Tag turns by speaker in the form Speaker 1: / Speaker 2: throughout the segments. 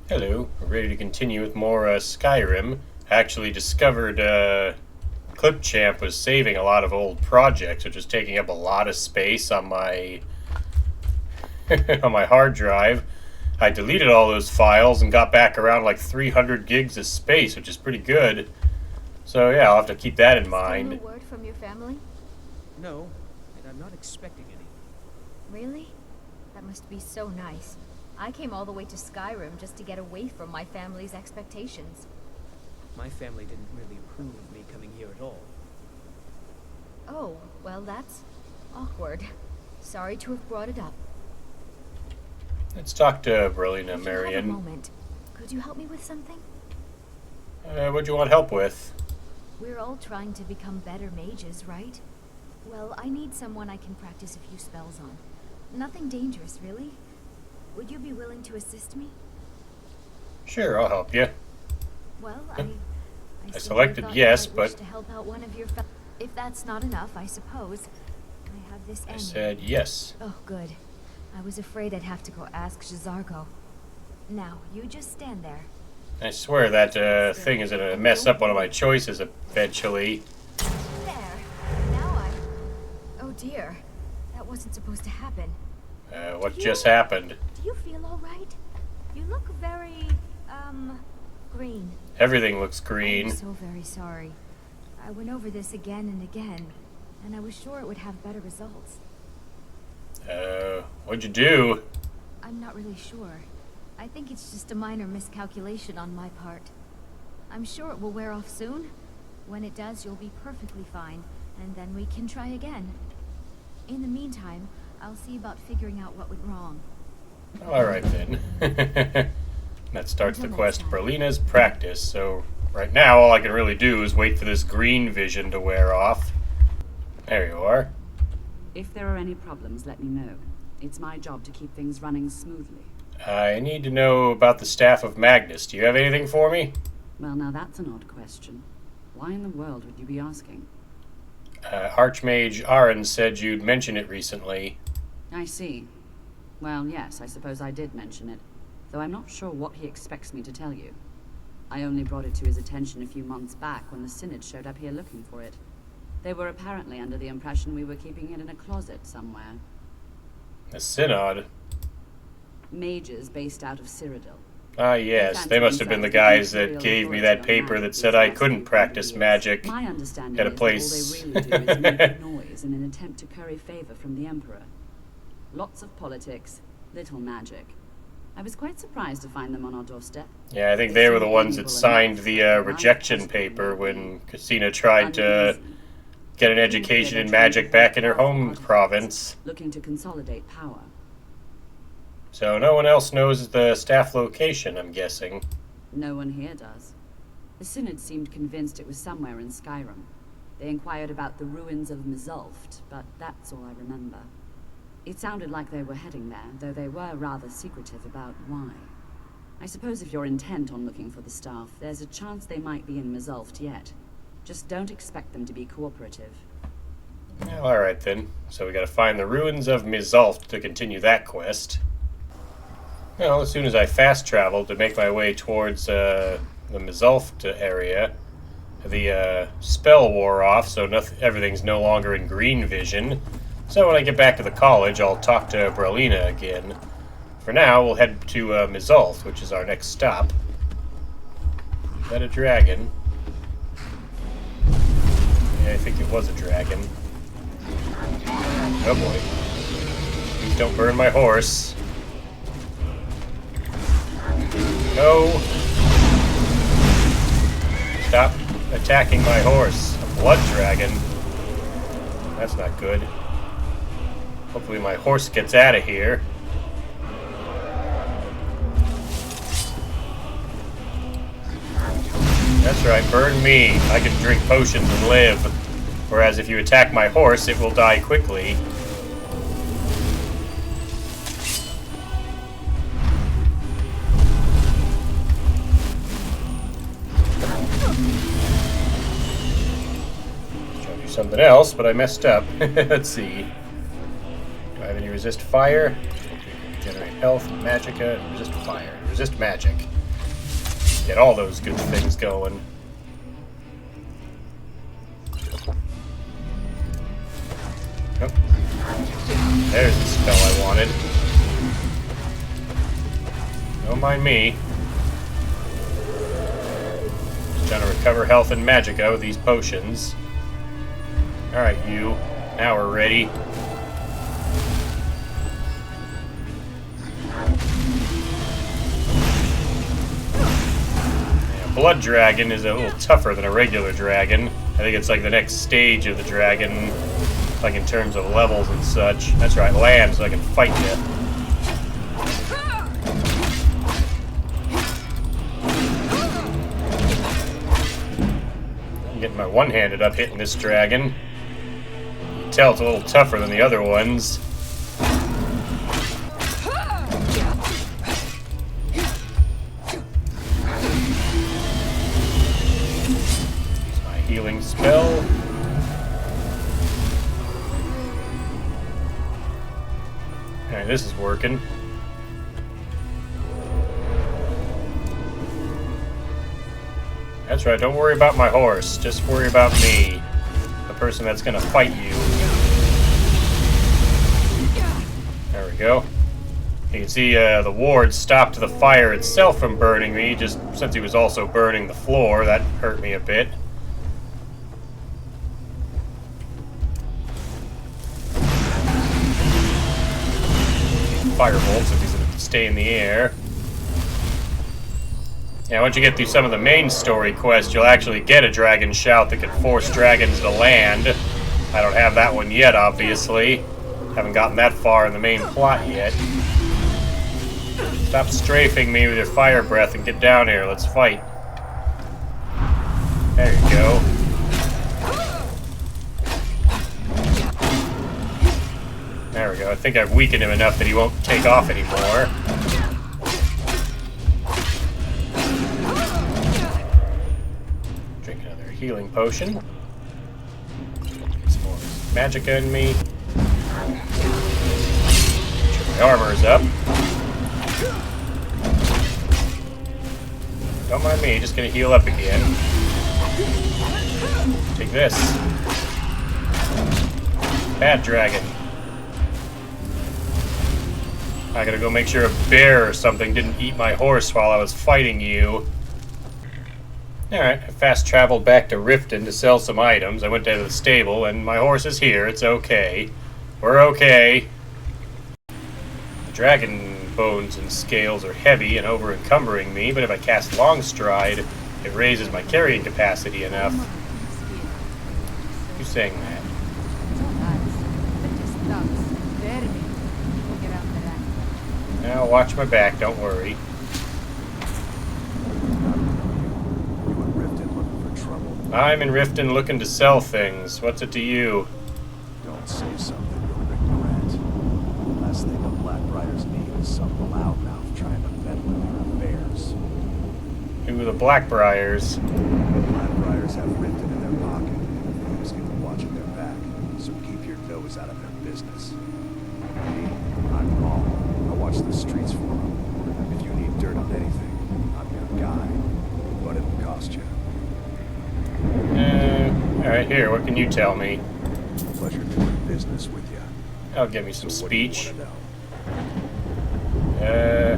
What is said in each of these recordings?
Speaker 1: Hello, we're ready to continue with more Skyrim. I actually discovered Clipchamp was saving a lot of old projects, which was taking up a lot of space on my on my hard drive. I deleted all those files and got back around like 300 gigs of space, which is pretty good. So yeah, I'll have to keep that in mind.
Speaker 2: Still no word from your family?
Speaker 3: No, and I'm not expecting any.
Speaker 2: Really? That must be so nice. I came all the way to Skyrim just to get away from my family's expectations.
Speaker 3: My family didn't really approve of me coming here at all.
Speaker 2: Oh, well that's awkward. Sorry to have brought it up.
Speaker 1: Let's talk to Berlina
Speaker 2: If you have a
Speaker 1: Marion.
Speaker 2: moment, could you help me with something?
Speaker 1: What do you want help with?
Speaker 2: We're all trying to become better mages, right? Well, I need someone I can practice a few spells on. Nothing dangerous, really. Would you be willing to assist me?
Speaker 1: Sure, I'll help you.
Speaker 2: Well,
Speaker 1: I
Speaker 2: simply
Speaker 1: selected
Speaker 2: thought
Speaker 1: yes,
Speaker 2: you might wish
Speaker 1: but
Speaker 2: to help out one of your if that's not enough, I suppose. I have this
Speaker 1: I
Speaker 2: annual.
Speaker 1: said yes.
Speaker 2: Oh, good. I was afraid I'd have to go ask J'zargo. Now, you just stand there.
Speaker 1: I swear that thing is gonna mess up one of my choices eventually.
Speaker 2: There. Now oh dear. That wasn't supposed to happen.
Speaker 1: What just happened?
Speaker 2: Do you feel all right? You look very, green.
Speaker 1: Everything looks green.
Speaker 2: I'm so very sorry. I went over this again and again, and I was sure it would have better results.
Speaker 1: What'd you do?
Speaker 2: I'm not really sure. I think it's just a minor miscalculation on my part. I'm sure it will wear off soon. When it does, you'll be perfectly fine, and then we can try again. In the meantime, I'll see about figuring out what went wrong.
Speaker 1: Alright then. That starts the quest Berlina's practice, so right now all I can really do is wait for this green vision to wear off. There you are.
Speaker 4: If there are any problems, let me know. It's my job to keep things running smoothly.
Speaker 1: I need to know about the Staff of Magnus. Do you have anything for me?
Speaker 4: Well, now that's an odd question. Why in the world would you be asking?
Speaker 1: Archmage Aaron said you'd mention it recently.
Speaker 4: I see. Well, yes, I suppose I did mention it, though I'm not sure what he expects me to tell you. I only brought it to his attention a few months back when the Synod showed up here looking for it. They were apparently under the impression we were keeping it in a closet somewhere.
Speaker 1: The Synod?
Speaker 4: Mages based out of Cyrodiil.
Speaker 1: Ah, yes. They must have been the guys that gave me that paper that said I couldn't practice magic
Speaker 4: My understanding
Speaker 1: at a
Speaker 4: is
Speaker 1: place.
Speaker 4: that all they really do is make noise in an attempt to curry favor from the Emperor. Lots of politics, little magic. I was quite surprised to find them on our doorstep.
Speaker 1: Yeah, I think they were the ones that signed the rejection paper when Cousina tried to get an education in magic back in her home province.
Speaker 4: Looking to consolidate power.
Speaker 1: So no one else knows the staff location, I'm guessing.
Speaker 4: No one here does. The Synod seemed convinced it was somewhere in Skyrim. They inquired about the ruins of Mzulft, but that's all I remember. It sounded like they were heading there, though they were rather secretive about why. I suppose if you're intent on looking for the staff, there's a chance they might be in Mzulft yet. Just don't expect them to be cooperative.
Speaker 1: Well, alright then. So we gotta find the ruins of Mzulft to continue that quest. Well, as soon as I fast traveled to make my way towards the Mzulft area, the spell wore off, so everything's no longer in green vision. So when I get back to the college, I'll talk to Berlina again. For now, we'll head to Mzulft, which is our next stop. Is that a dragon? Yeah, I think it was a dragon. Oh boy. Please don't burn my horse. No! Stop attacking my horse. A blood dragon. That's not good. Hopefully my horse gets out of here. That's right, burn me. I can drink potions and live. Whereas if you attack my horse, it will die quickly. Try to do something else, but I messed up. Let's see. Do I have any resist fire? Generate health, magicka, and resist fire. Resist magic. Get all those good things going. Oh. There's the spell I wanted. Don't mind me. Just trying to recover health and magicka with these potions. Alright, you. Now we're ready. Yeah, Blood Dragon is a little tougher than a regular dragon. I think it's like the next stage of the dragon, like in terms of levels and such. That's right, land so I can fight you. I'm getting my one-handed up hitting this dragon. You can tell it's a little tougher than the other ones. Use my healing spell. Alright, this is working. That's right, don't worry about my horse. Just worry about me. The person that's gonna fight you. There we go. You can see the ward stopped the fire itself from burning me, just since he was also burning the floor. That hurt me a bit. Firebolts if he's going to stay in the air. Yeah, once you get through some of the main story quests, you'll actually get a dragon shout that can force dragons to land. I don't have that one yet, obviously. Haven't gotten that far in the main plot yet. Stop strafing me with your fire breath and get down here. Let's fight. There you go. There we go. I think I've weakened him enough that he won't take off anymore. Drink another healing potion. Get some more magicka in me. Make sure my armor's up. Don't mind me, just gonna heal up again. Take this. Bad dragon. I gotta go make sure a bear or something didn't eat my horse while I was fighting you. Alright, I fast traveled back to Riften to sell some items. I went down to the stable, and my horse is here. It's okay. We're okay. The dragon bones and scales are heavy and over-encumbering me, but if I cast Long Stride, it raises my carrying capacity enough. Who's saying that? Now watch my back, don't worry.
Speaker 5: You in Riften looking for trouble?
Speaker 1: I'm in Riften looking to sell things. What's it to you?
Speaker 5: Don't say something you'll regret. Last thing the Blackriders need is some loudmouth trying to meddle in their affairs.
Speaker 1: Who are the Blackbriars?
Speaker 5: The Blackriders have Riften in their pocket, and the thieves keep watching their back, so keep your nose out of their business. Me, I'm Paul. I watch the streets for them. If you need dirt on anything, I'm your guy. But it'll cost you.
Speaker 1: Alright, here, what can you tell me?
Speaker 5: Pleasure doing business with you.
Speaker 1: That'll give me some
Speaker 5: So what do you
Speaker 1: speech.
Speaker 5: wanna know?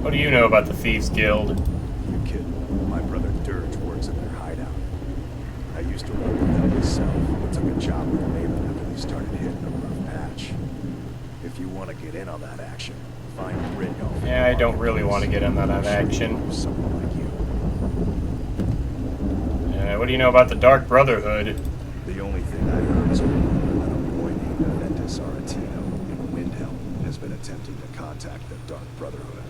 Speaker 1: What do you know about the Thieves Guild?
Speaker 5: You kidding? My brother Dirge works in their hideout. I used to work with them myself, but took a job with Maven after they started hitting a rough patch. If you want to get in on that action, find Brynjolf.
Speaker 1: Yeah, I don't really want to get in on that action.
Speaker 5: Someone like you.
Speaker 1: What do you know about the Dark Brotherhood?
Speaker 5: The only thing I heard is a rumor that a boy named Aventus Aretino in Windhelm has been attempting to contact the Dark Brotherhood.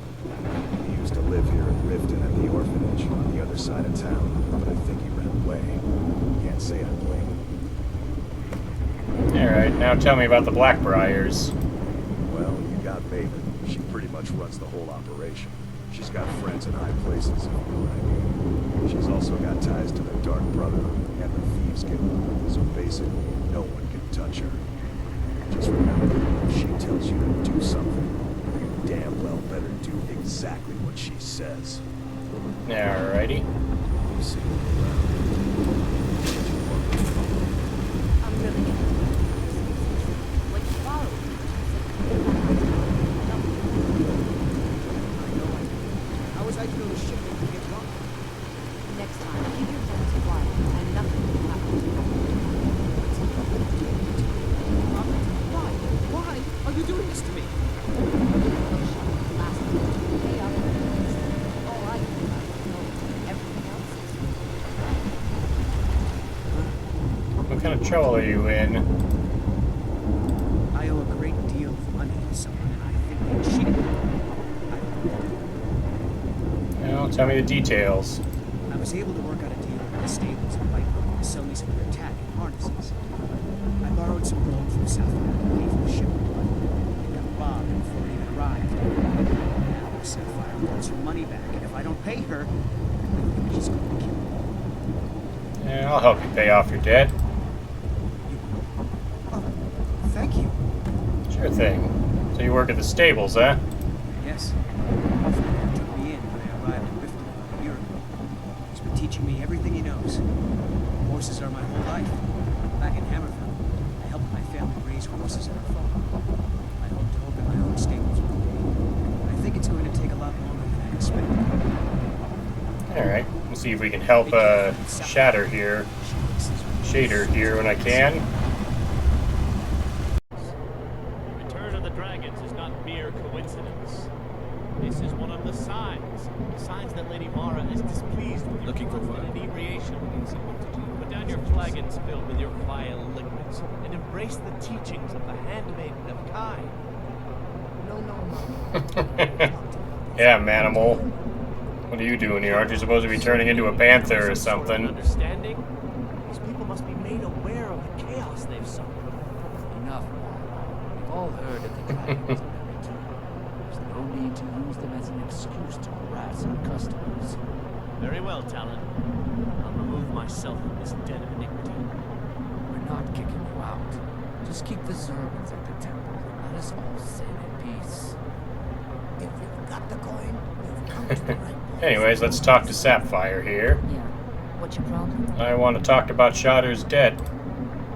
Speaker 5: He used to live here in Riften at the orphanage on the other side of town, but I think he ran away. Can't say I blame him.
Speaker 1: Alright, now tell me about the Blackbriars.
Speaker 5: Well, you got Maven. She pretty much runs the whole operation. She's got friends in high places, if you know what I mean. She's also got ties to the Dark Brotherhood and the Thieves Guild, so basically, no one can touch her. Just remember, if she tells you to do something, you damn well better do exactly what she says.
Speaker 1: Alrighty.
Speaker 5: You see me
Speaker 2: I'm really gonna... What you borrowed?
Speaker 3: How was I to know the ship would get drunk?
Speaker 2: Next time, keep your friends quiet, and nothing will happen.
Speaker 3: Why are you doing this to me?
Speaker 2: Last week, pay up and release. All I can do is know everything else is...
Speaker 1: What kind of trouble are you in?
Speaker 3: I owe a great deal of money to someone, and I think they cheated me.
Speaker 1: Well, tell me the details.
Speaker 3: I was able to work out a deal with the stables in Whitebrook to sell me some of their tack and harnesses. I borrowed some gold from South America to pay for the shipment. It got robbed before it even arrived. Now the Sapphire wants her money back, and if I don't pay her, I think she's going to kill me.
Speaker 1: Yeah, I'll help you pay off your debt.
Speaker 3: Oh, thank you.
Speaker 1: Sure thing. So you work at the stables, huh?
Speaker 3: Yes. Falmer took me in when I arrived in Riften about a year ago. He's been teaching me everything he knows. Horses are my whole life. Back in Hammerfell, I helped my family raise horses at our farm. I hope to open my own stables one day. I think it's going to take a lot longer than I expected.
Speaker 1: Alright, we'll see if we can help Shatter here. Shader here when I can.
Speaker 6: The return of the dragons is not mere coincidence. This is one of the signs that Lady Mara is displeased with your constant inebriation. Put down your flagons filled with your vile liquids and embrace the teachings of the handmaiden of Kai.
Speaker 1: Yeah, Manimal. What are you doing here? Aren't you supposed to be turning into a panther or something?
Speaker 6: Understanding? These people must be made aware of the chaos they've suffered.
Speaker 7: Enough. We've all heard of the dragons and their return. There's no need to use them as an excuse to harass our customers.
Speaker 6: Very well, Talon. I'll remove myself from this den of iniquity.
Speaker 7: We're not kicking you out. Just keep the servants at the temple and let us all sit in peace.
Speaker 8: If you've got the coin, you've come to the right place.
Speaker 1: Anyways, let's talk to Sapphire here.
Speaker 9: Yeah. What's your problem?
Speaker 1: I want to talk about Shatter's debt.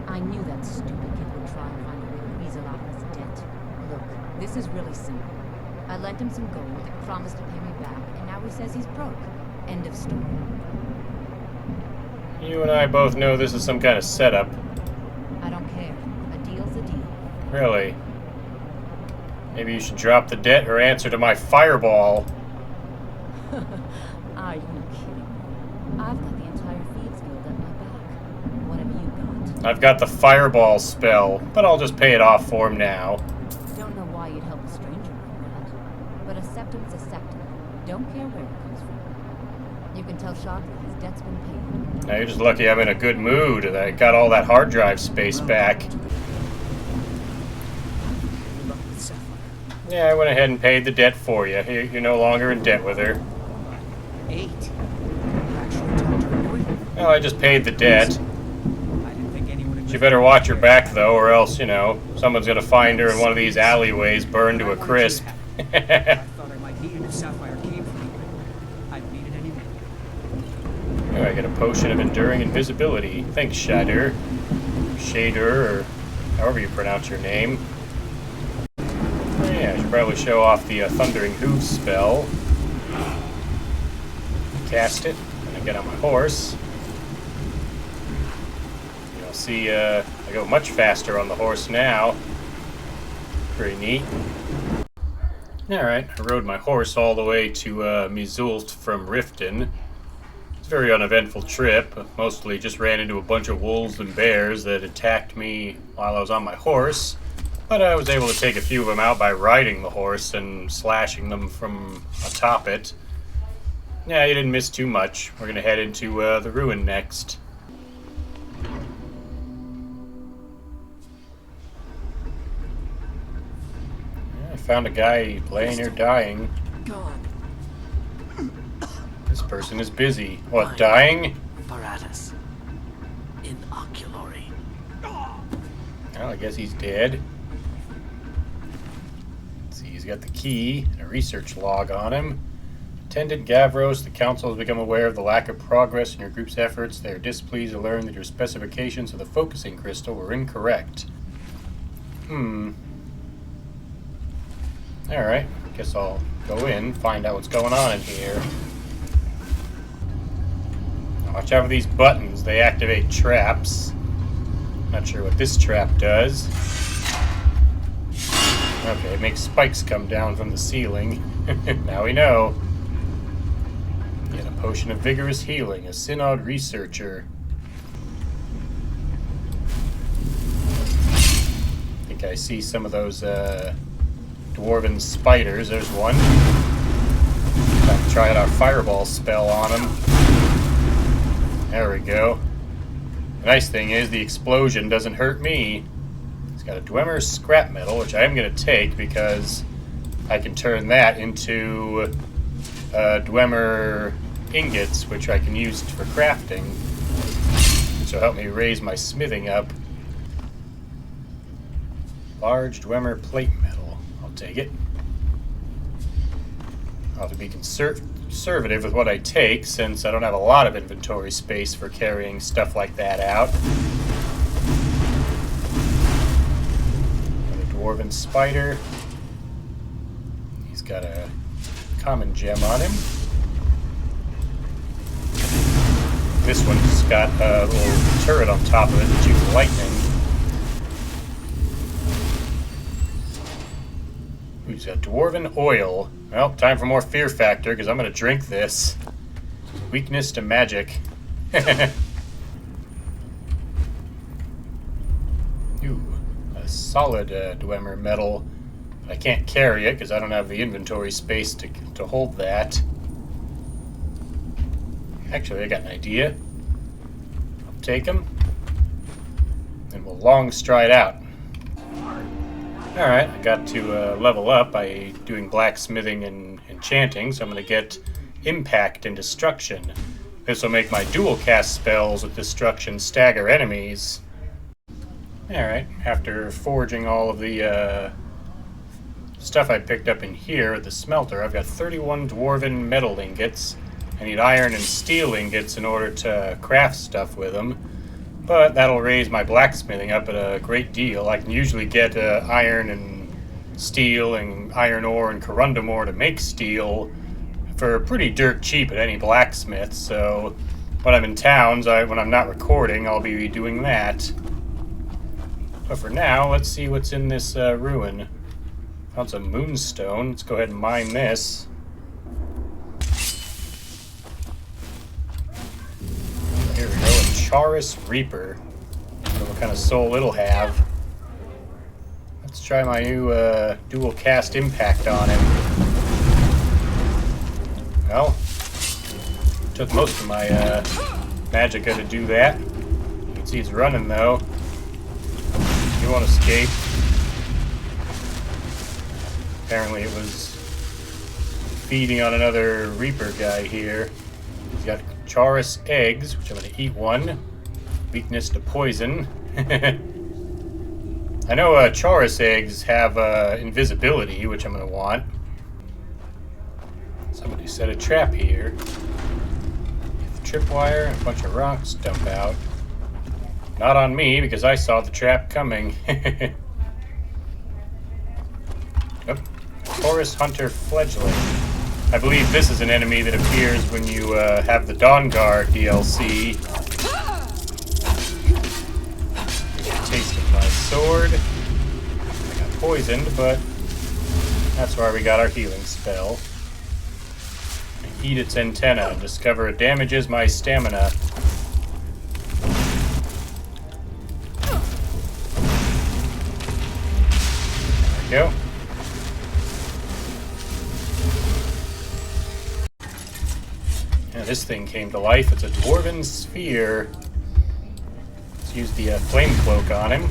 Speaker 9: I knew that stupid kid would try and find a way to weasel out of his debt. Look, this is really simple. I lent him some gold, promised to pay me back, and now he says he's broke. End of story.
Speaker 1: You and I both know this is some kind of setup.
Speaker 9: I don't care. A deal's a deal.
Speaker 1: Really? Maybe you should drop the debt or answer to my fireball.
Speaker 9: Are you kidding me? I've got the entire Thieves Guild at my back. What have you got?
Speaker 1: I've got the fireball spell, but I'll just pay it off for him now.
Speaker 9: Don't know why you'd help a stranger like that. But a septum's a septum. Don't care where it comes from. You can tell Shockley his debt's been paid.
Speaker 1: Now you're just lucky I'm in a good mood that I got all that hard drive space back.
Speaker 3: Good luck with Sapphire.
Speaker 1: Yeah, I went ahead and paid the debt for you. You're no longer in debt with her.
Speaker 3: 8. You actually talked to her quick.
Speaker 1: Well, I just paid the debt.
Speaker 3: I didn't think anyone would
Speaker 1: She better watch her back, though, or else, you know, someone's gonna find her in one of these alleyways burned to a crisp.
Speaker 3: I thought I might need it if Sapphire came for me, but I don't need it anymore.
Speaker 1: Oh, I get a potion of enduring invisibility. Thanks, Shader. Shader, or however you pronounce your name. Oh, yeah, I should probably show off the Thundering Hooves spell. Cast it, and I get on my horse. You'll see I go much faster on the horse now. Pretty neat. Alright, I rode my horse all the way to Mzulft from Riften. It's a very uneventful trip. Mostly just ran into a bunch of wolves and bears that attacked me while I was on my horse. But I was able to take a few of them out by riding the horse and slashing them from atop it. Yeah, you didn't miss too much. We're going to head into the ruin next. Yeah, I found a guy laying here dying.
Speaker 8: God,
Speaker 1: This person is busy. What, dying?
Speaker 8: Paratus. Inoculary.
Speaker 1: Well, I guess he's dead. Let's see, he's got the key, and a research log on him. Attendant Gavros, the Council has become aware of the lack of progress in your group's efforts. They are displeased to learn that your specifications of the focusing crystal were incorrect. Alright, guess I'll go in, find out what's going on in here. Watch out for these buttons, they activate traps. Not sure what this trap does. Okay, it makes spikes come down from the ceiling. Now we know. Get a potion of vigorous healing, a Synod researcher. I think I see some of those dwarven spiders. There's one. Time to try out our fireball spell on him. There we go. The nice thing is the explosion doesn't hurt me. It's got a Dwemer scrap metal, which I am going to take because I can turn that into Dwemer ingots, which I can use for crafting, which will help me raise my smithing up. Large Dwemer plate metal. I'll take it. I'll have to be conservative with what I take, since I don't have a lot of inventory space for carrying stuff like that out. Another dwarven spider. He's got a common gem on him. This one's got a little turret on top of it that shoots lightning. He's got dwarven oil. Well, time for more fear factor, because I'm going to drink this. Weakness to magic. Ooh, a solid Dwemer metal. I can't carry it, because I don't have the inventory space to hold that. Actually, I got an idea. I'll take him, and we'll long stride out. Alright, I got to level up by doing blacksmithing and enchanting, so I'm going to get Impact and Destruction. This will make my dual cast spells with Destruction stagger enemies. Alright, after forging all of the stuff I picked up in here at the smelter, I've got 31 dwarven metal ingots. I need iron and steel ingots in order to craft stuff with them. But that'll raise my blacksmithing up at a great deal. I can usually get iron and steel and iron ore and corundum ore to make steel for pretty dirt cheap at any blacksmith. So when I'm in towns, when I'm not recording, I'll be doing that. But for now, let's see what's in this ruin. Found some moonstone. Let's go ahead and mine this. Here we go, a Charis Reaper. I don't know what kind of soul it'll have. Let's try my new dual cast impact on him. Well, took most of my magicka to do that. You can see it's running though. He won't escape. Apparently it was feeding on another Reaper guy here. He's got Charis eggs, which I'm going to eat one. Weakness to poison. I know Charis eggs have invisibility, which I'm going to want. Somebody set a trap here. Get the tripwire and a bunch of rocks dump out. Not on me, because I saw the trap coming. Nope. Forest Hunter Fledgling. I believe this is an enemy that appears when you have the Dawn Guard DLC. Get a taste of my sword. I got poisoned, but that's why we got our healing spell. Eat its antenna and discover it damages my stamina. There we go. This thing came to life. It's a dwarven sphere. Let's use the flame cloak on him.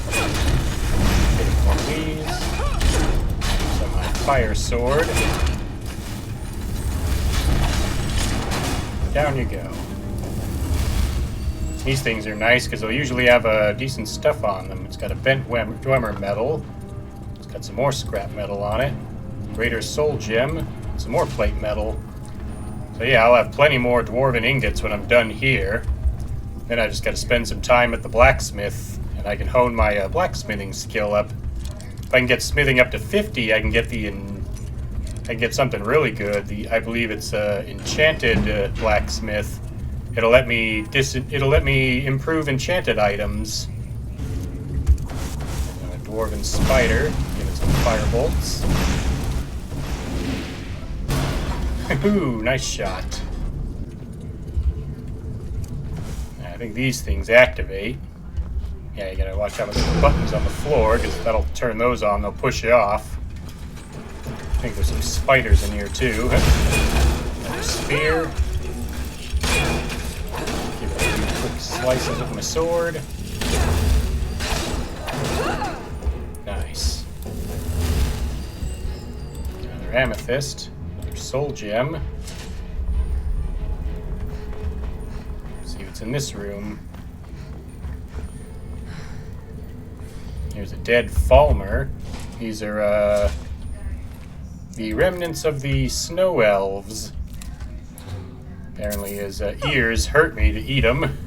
Speaker 1: Get one of these. So my fire sword. Down you go. These things are nice because they'll usually have decent stuff on them. It's got a bent Dwemer metal. It's got some more scrap metal on it. Greater soul gem. Some more plate metal. So yeah, I'll have plenty more dwarven ingots when I'm done here. Then I just gotta spend some time at the blacksmith, and I can hone my blacksmithing skill up. If I can get smithing up to 50, I can get I can get something really good. I believe it's enchanted blacksmith. It'll let me improve enchanted items. And a dwarven spider. Give it some fire bolts. Ooh, nice shot. I think these things activate. Yeah, you gotta watch out with the buttons on the floor, because that'll turn those on, they'll push you off. I think there's some spiders in here too. Another spear. Give it a few quick slices with my sword. Nice. Another amethyst. Another soul gem. Let's see what's in this room. Here's a dead Falmer. These are the remnants of the snow elves. Apparently his ears hurt me to eat them.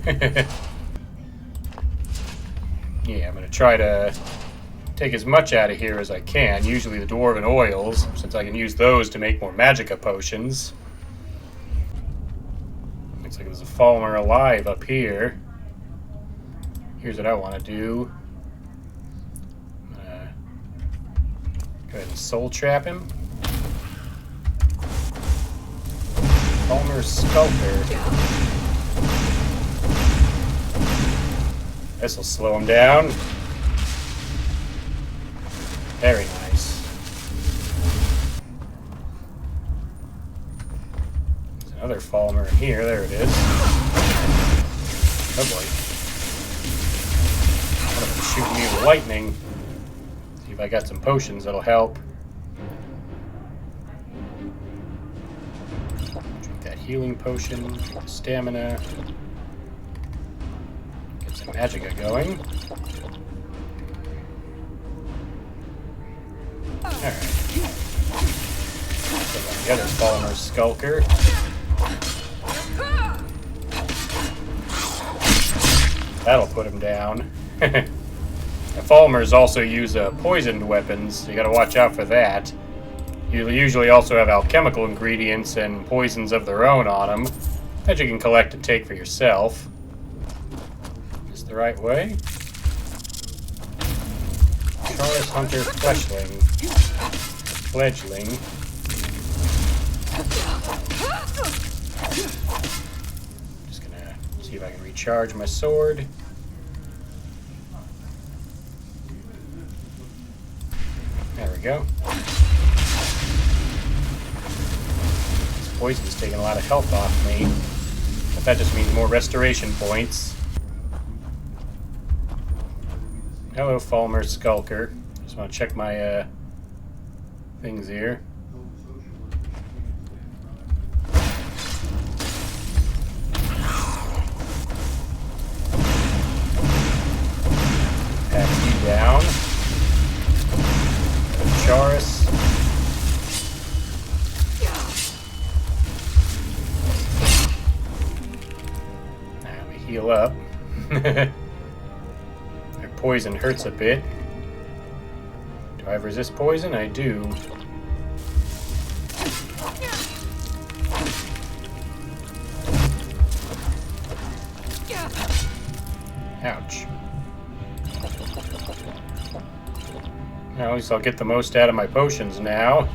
Speaker 1: Yeah, I'm going to try to take as much out of here as I can. Usually the dwarven oils, since I can use those to make more magicka potions. Looks like there's a Falmer alive up here. Here's what I want to do. Go ahead and soul trap him. Falmer Sculptor. This'll slow him down. Very nice. There's another Falmer in here. There it is. Oh boy. One of them shooting me with lightning. See if I got some potions that'll help. Drink that healing potion, drink the stamina. Get some magicka going. Alright. The other Falmer Skulker. That'll put him down. The Falmers also use poisoned weapons, so you gotta watch out for that. You usually also have alchemical ingredients and poisons of their own on them that you can collect and take for yourself. Is the right way? Charles Hunter Fleshling. Fledgling. Just gonna see if I can recharge my sword. There we go. This poison's taking a lot of health off me. But that just means more restoration points. Hello, Falmer Skulker. Just want to check my things here. Pat you down. Charis. Now we heal up. Their poison hurts a bit. Do I resist poison? I do. Ouch. Well, at least I'll get the most out of my potions now.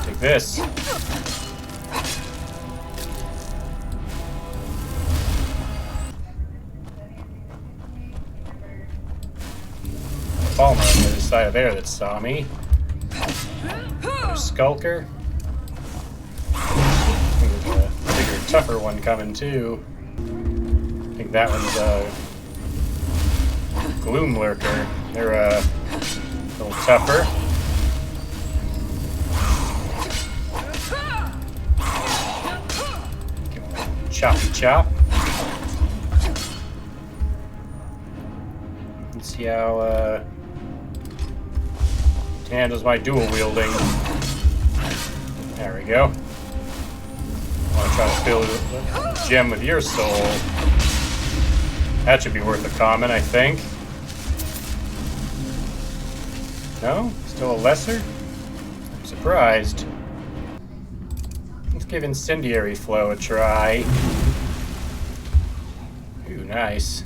Speaker 1: Take this. Falmer on the other side of there that saw me. Skulker. I think there's a bigger, tougher one coming too. I think that one's a Gloom Lurker. They're a little tougher. Give them a choppy chop. Let's see how it handles my dual wielding. There we go. want to try to fill the gem with your soul. That should be worth a comment, I think. No? Still a lesser? I'm surprised. Let's give Incendiary Flow a try. Ooh, nice.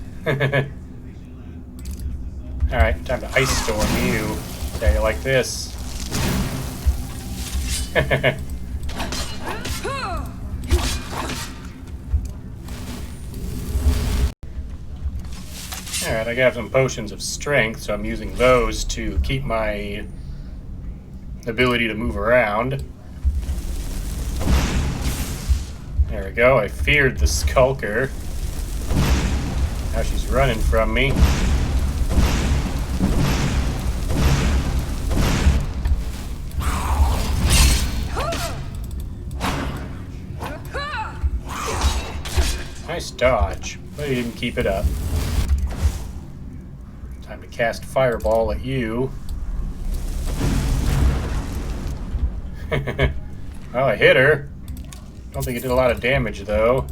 Speaker 1: Alright, time to Ice Storm you. See how you like this. Alright, I got some potions of strength, so I'm using those to keep my ability to move around. There we go, I feared the Skulker. Now she's running from me. Nice dodge, but he didn't keep it up. Time to cast Fireball at you. Well, I hit her. Don't think it did a lot of damage, though.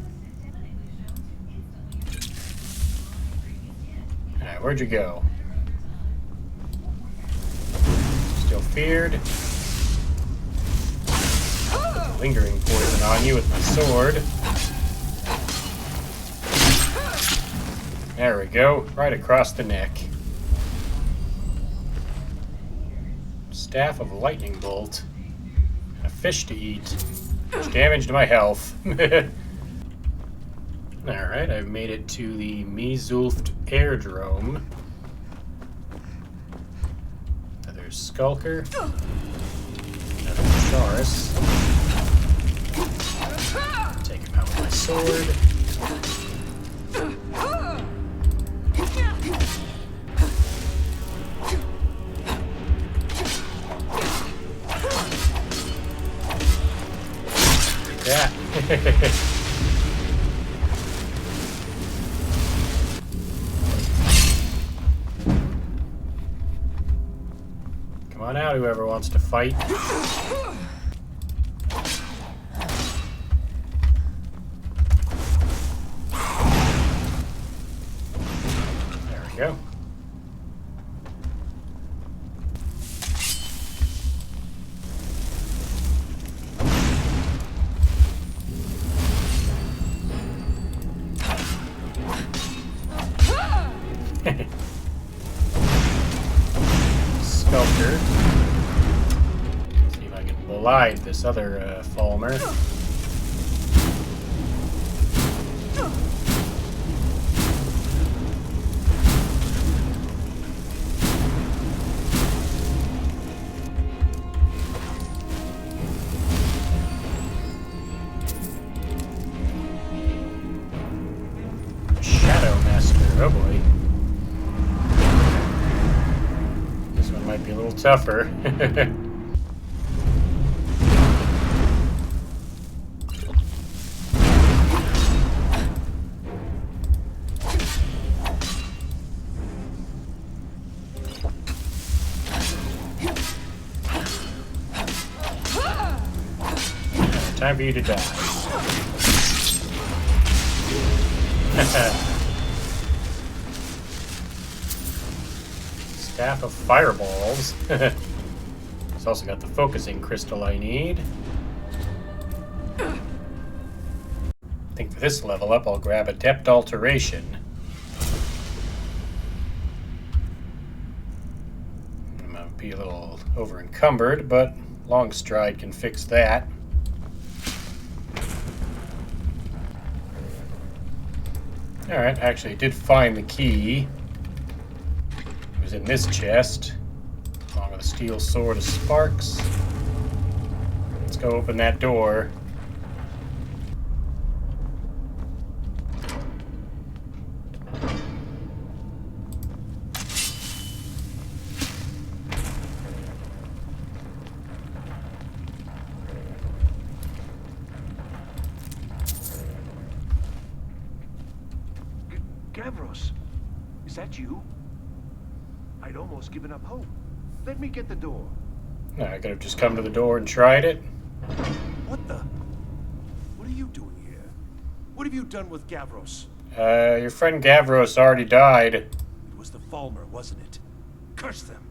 Speaker 1: Alright, where'd you go? Still feared. Lingering poison on you with my sword. There we go, right across the neck. Staff of Lightning Bolt. And a fish to eat. Which damaged my health. Alright, I've made it to the Mzulft Airdrome. Another Skulker. Another Chaurus. Take him out with my sword. Yeah. Come on out, whoever wants to fight. There we go. Sculptor. See if I can blide this other Falmer. Shadow Master, oh boy. This one might be a little tougher. Time for you to die. Staff of Fireballs. It's also got the focusing crystal I need. I think for this level up, I'll grab Adept Alteration. I'm gonna be a little over encumbered, but Long Stride can fix that. Alright, actually I did find the key. It was in this chest, along with a steel sword of sparks. Let's go open that door.
Speaker 10: Gavros, is that you? I'd almost given up hope. Let me get the door.
Speaker 1: I could have just come to the door and tried it.
Speaker 10: What the? What are you What have you done with Gavros?
Speaker 1: Your friend Gavros already died.
Speaker 10: It was the Falmer, wasn't it? Curse them!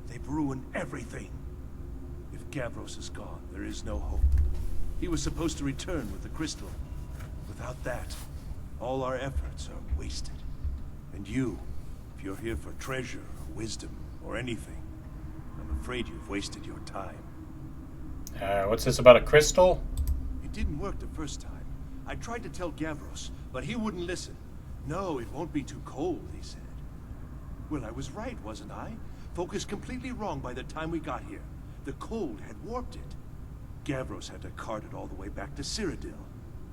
Speaker 10: They've ruined everything. If Gavros is gone, there is no hope. He was supposed to return with the crystal. Without that, all our efforts are wasted. And you, if you're here for treasure, or wisdom, or anything, I'm afraid you've wasted your time.
Speaker 1: What's this about a crystal?
Speaker 10: It didn't work the first time. I tried to tell Gavros, but he wouldn't listen. No, it won't be too cold, he said. Well, I was right, wasn't I? Focused completely wrong by the time we got here. The cold had warped it. Gavros had to cart it all the way back to Cyrodiil.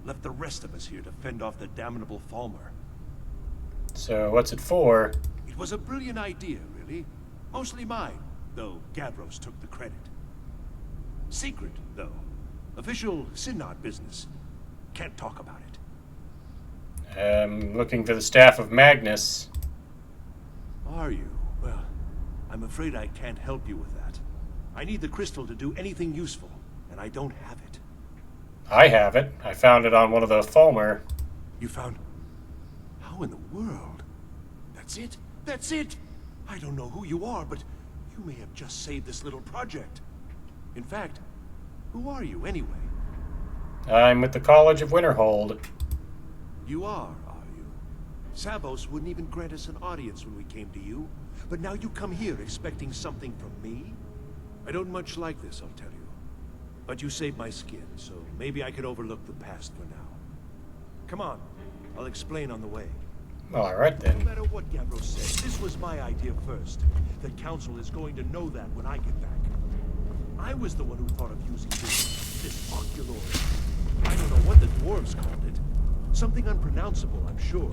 Speaker 10: Left the rest of us here to fend off the damnable Falmer.
Speaker 1: So, what's it for?
Speaker 10: It was a brilliant idea, really. Mostly mine, though Gavros took the credit. Secret, though. Official Synod business. Can't talk about it.
Speaker 1: Looking for the Staff of Magnus.
Speaker 10: Are you? Well, I'm afraid I can't help you with that. I need the crystal to do anything useful, and I don't have it.
Speaker 1: I have it. I found it on one of the Falmer.
Speaker 10: You found... How in the world? That's it? That's it! I don't know who you are, but you may have just saved this little project. In fact, who are you anyway?
Speaker 1: I'm with the College of Winterhold.
Speaker 10: You are you? Savos wouldn't even grant us an audience when we came to you. But now you come here expecting something from me? I don't much like this, I'll tell you. But you saved my skin, so maybe I could overlook the past for now. Come on, I'll explain on the way.
Speaker 1: Alright then.
Speaker 10: No matter what Gavros said, this was my idea first. The Council is going to know that when I get back. I was the one who thought of using this oculory. I don't know what the dwarves called it. Something unpronounceable, I'm sure.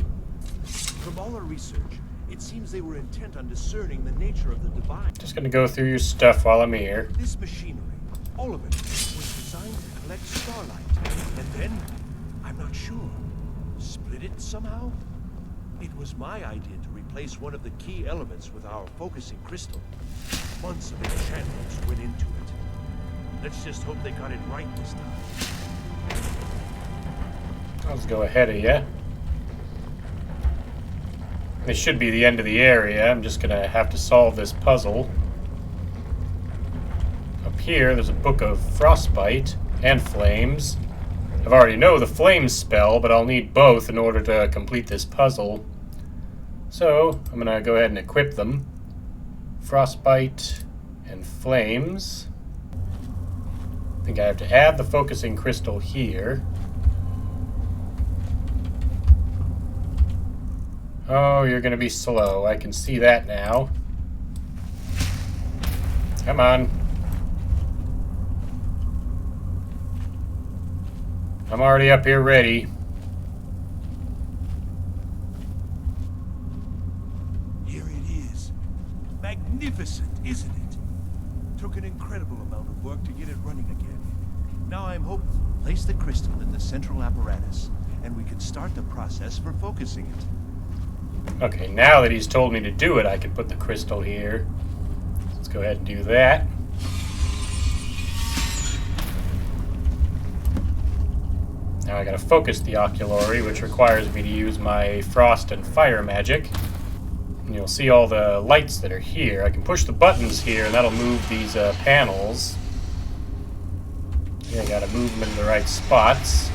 Speaker 10: From all our research, it seems they were intent on discerning the nature of the divine.
Speaker 1: Just gonna go through your stuff while I'm here.
Speaker 10: This machinery, all of it, was designed to collect starlight. And then, I'm not sure, split it somehow? It was my idea to replace one of the key elements with our focusing crystal. Months of enchantments went into it. Let's just hope they got it right this time.
Speaker 1: I'll just go ahead of you. This should be the end of the area. I'm just gonna have to solve this puzzle. Up here, there's a book of frostbite and flames. I already know the flames spell, but I'll need both in order to complete this puzzle. So, I'm gonna go ahead and equip them. Frostbite and flames. I think I have to add the focusing crystal here. Oh, you're gonna be slow. I can see that now. Come on. I'm already up here ready.
Speaker 10: Here it is. Magnificent, isn't it? Took an incredible amount of work to get it running again. Now I'm hoping to place the crystal in the central apparatus, and we can start the process for focusing it.
Speaker 1: Okay, now that he's told me to do it, I can put the crystal here. Let's go ahead and do that. Now I gotta focus the oculory, which requires me to use my frost and fire magic. And you'll see all the lights that are here. I can push the buttons here, and that'll move these panels. I gotta move them in the right spots.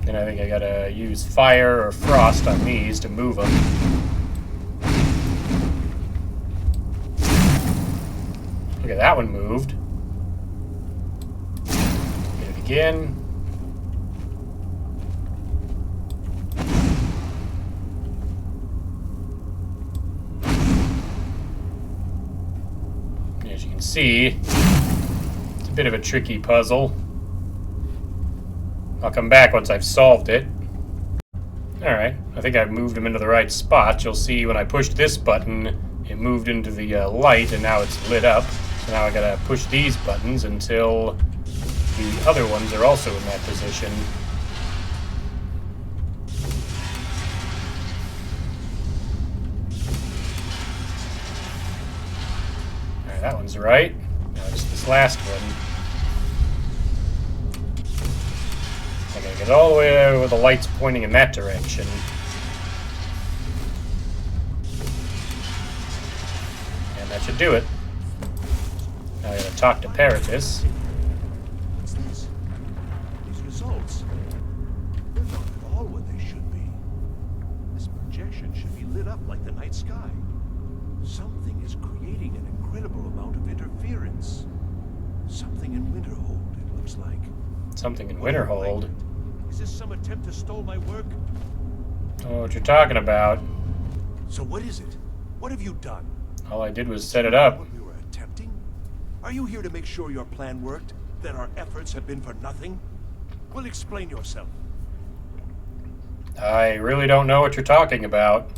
Speaker 1: And I think I gotta use fire or frost on these to move them. Look at that one moved. Get it again. And as you can see, it's a bit of a tricky puzzle. I'll come back once I've solved it. Alright, I think I've moved them into the right spot. You'll see when I pushed this button, it moved into the light, and now it's lit up. So now I gotta push these buttons until the other ones are also in that position. Alright, that one's right. Now just this this last one. I gotta get all the way there with the lights pointing in that direction. And that should do it. Now I gotta talk to Peritus.
Speaker 10: What's this? These results. They're not at all what they should be. This projection should be lit up like the night sky. Something is creating an incredible amount of interference. Something in Winterhold, it looks like.
Speaker 1: Something in Winterhold?
Speaker 10: Is this some attempt to stall my work?
Speaker 1: I don't know what you're talking about.
Speaker 10: So what is it? What have you done?
Speaker 1: All I did was set it up.
Speaker 10: What we were attempting? Are you here to make sure your plan worked? That our efforts have been for nothing? Well, explain yourself.
Speaker 1: I really don't know what you're talking about.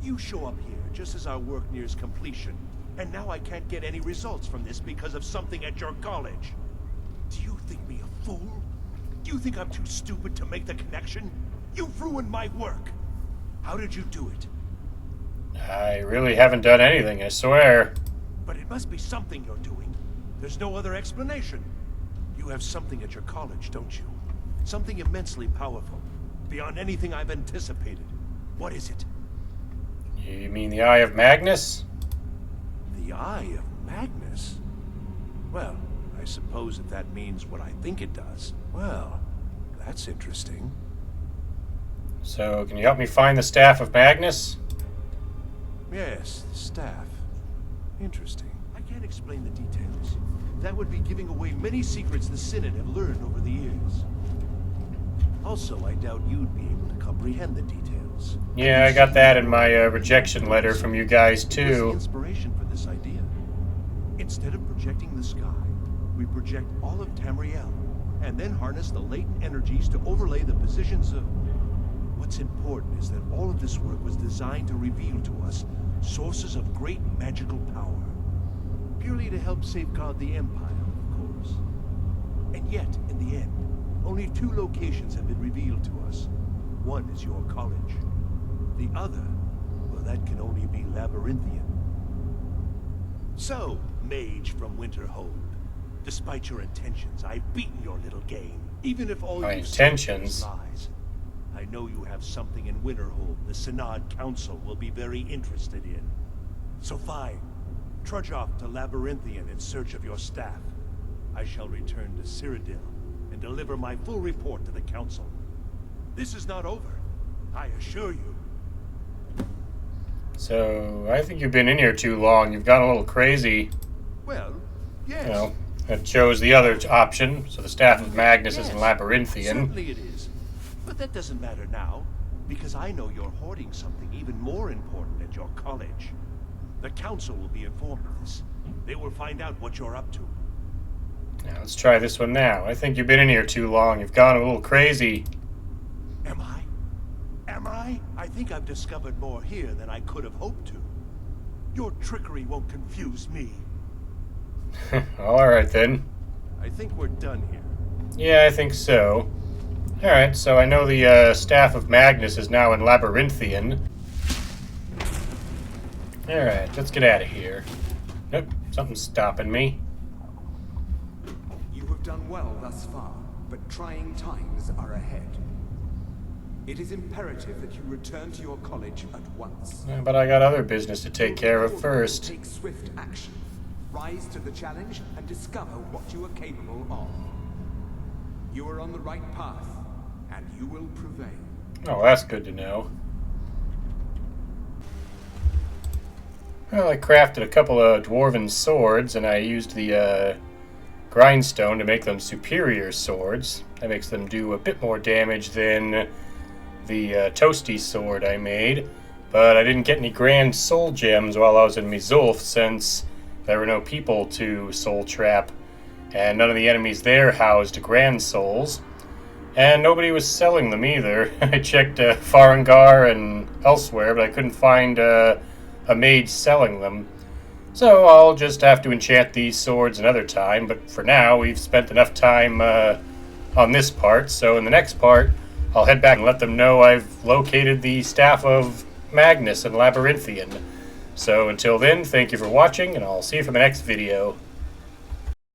Speaker 10: You show up here just as our work nears completion, and now I can't get any results from this because of something at your college. Do you think me a fool? Do you think I'm too stupid to make the connection? You've ruined my work. How did you do it?
Speaker 1: I really haven't done anything, I swear.
Speaker 10: But it must be something you're doing. There's no other explanation. You have something at your college, don't you? Something immensely powerful, beyond anything I've anticipated. What is it?
Speaker 1: You mean the Eye of Magnus?
Speaker 10: The Eye of Magnus? Well, I suppose if that means what I think it does. Well, that's interesting.
Speaker 1: So, can you help me find the Staff of Magnus?
Speaker 10: Yes, the staff. Interesting. I can't explain the details. That would be giving away many secrets the Synod have learned over the years. Also, I doubt you'd be able to comprehend the details.
Speaker 1: Yeah, I got that in my rejection letter from you guys,
Speaker 10: What's the
Speaker 1: too.
Speaker 10: inspiration for this idea? Instead of projecting the sky, we project all of Tamriel, and then harness the latent energies to overlay the positions of... What's important is that all of this work was designed to reveal to us sources of great magical power. Purely to help safeguard the Empire, of course. And yet, in the end, only 2 locations have been revealed to us. One is your college. The other, well, that can only be Labyrinthian. So, mage from Winterhold, despite your intentions, I've beaten your little game. Even if all
Speaker 1: My
Speaker 10: you say
Speaker 1: intentions?
Speaker 10: is lies. I know you have something in Winterhold the Synod Council will be very interested in. So fine. Trudge off to Labyrinthian in search of your staff. I shall return to Cyrodiil and deliver my full report to the Council. This is not over, I assure you.
Speaker 1: So, I think you've been in here too long. You've gone a little crazy.
Speaker 10: Well, yes.
Speaker 1: You know, I chose the other option, so the Staff of Magnus is in Labyrinthian.
Speaker 10: Certainly it is. But that doesn't matter now, because I know you're hoarding something even more important at your college. The Council will be informed of this. They will find out what you're up to.
Speaker 1: Now, let's try this one now. I think you've been in here too long. You've gone a little crazy.
Speaker 10: Am I? Am I? I think I've discovered more here than I could have hoped to. Your trickery won't confuse me.
Speaker 1: Alright then.
Speaker 10: I think we're done here.
Speaker 1: Yeah, I think so. Alright, so I know the Staff of Magnus is now in Labyrinthian. Alright, let's get out of here. Nope, something's stopping me.
Speaker 11: You have done well thus far, but trying times are ahead. It is imperative that you return to your college at once.
Speaker 1: Yeah, but I got other business to take care of first.
Speaker 11: Take swift action. Rise to the challenge and discover what you are capable of. You are on the right path, and you will prevail.
Speaker 1: Oh, that's good to know. Well, I crafted a couple of dwarven swords, and I used the grindstone to make them superior swords. That makes them do a bit more damage than the toasty sword I made. But I didn't get any grand soul gems while I was in Mzulft, since there were no people to soul trap, and none of the enemies there housed grand souls. And nobody was selling them either. I checked Farengar and elsewhere, but I couldn't find a mage selling them. So I'll just have to enchant these swords another time, but for now we've spent enough time on this part, so in the next part I'll head back and let them know I've located the Staff of Magnus in Labyrinthian. So until then, thank you for watching, and I'll see you for the next video.